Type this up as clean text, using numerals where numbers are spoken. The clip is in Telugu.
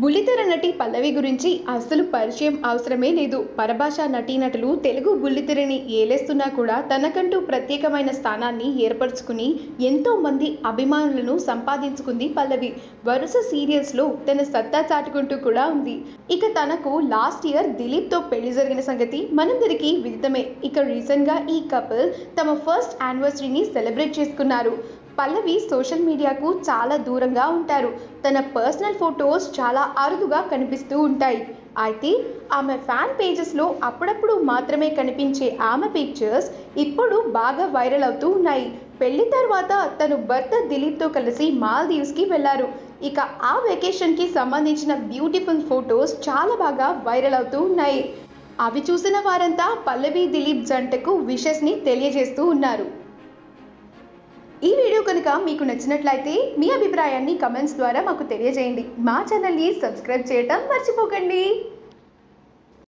బుల్లితెర నటి పల్లవి గురించి అస్సలు పరిచయం అవసరమే లేదు. పరభాషా నటీనటులు తెలుగు బుల్లితెరని ఏలేస్తున్నా కూడా తనకంటూ ప్రత్యేకమైన స్థానాన్ని ఏర్పరచుకుని ఎంతో మంది అభిమానులను సంపాదించుకుంది పల్లవి. వరుస సీరియల్స్లో తన సత్తా చాటుకుంటూ కూడా ఉంది. ఇక తనకు లాస్ట్ ఇయర్ దిలీప్తో పెళ్లి జరిగిన సంగతి మనందరికీ విదితమే. ఇక రీసెంట్గా ఈ కపుల్ తమ ఫస్ట్ యానివర్సరీని సెలబ్రేట్ చేసుకున్నారు. పల్లవి సోషల్ మీడియాకు చాలా దూరంగా ఉంటారు. తన పర్సనల్ ఫొటోస్ చాలా అరుదుగా కనిపిస్తూ ఉంటాయి. అయితే ఆమె ఫ్యాన్ పేజెస్లో అప్పుడప్పుడు మాత్రమే కనిపించే ఆమె పిక్చర్స్ ఇప్పుడు బాగా వైరల్ అవుతూ ఉన్నాయి. పెళ్లి తర్వాత తను భర్త దిలీప్తో కలిసి మాల్దీవ్స్కి వెళ్లారు. ఇక ఆ వెకేషన్కి సంబంధించిన బ్యూటిఫుల్ ఫొటోస్ చాలా బాగా వైరల్ అవుతూ ఉన్నాయి. అవి చూసిన వారంతా పల్లవి దిలీప్ జంటకు విషెస్ని తెలియజేస్తూ ఉన్నారు. ఈ వీడియో కనుక మీకు నచ్చినట్లయితే మీ అభిప్రాయాన్ని కమెంట్స్ ద్వారా మాకు తెలియజేయండి. మా ఛానల్ని సబ్స్క్రైబ్ చేయటం మర్చిపోకండి.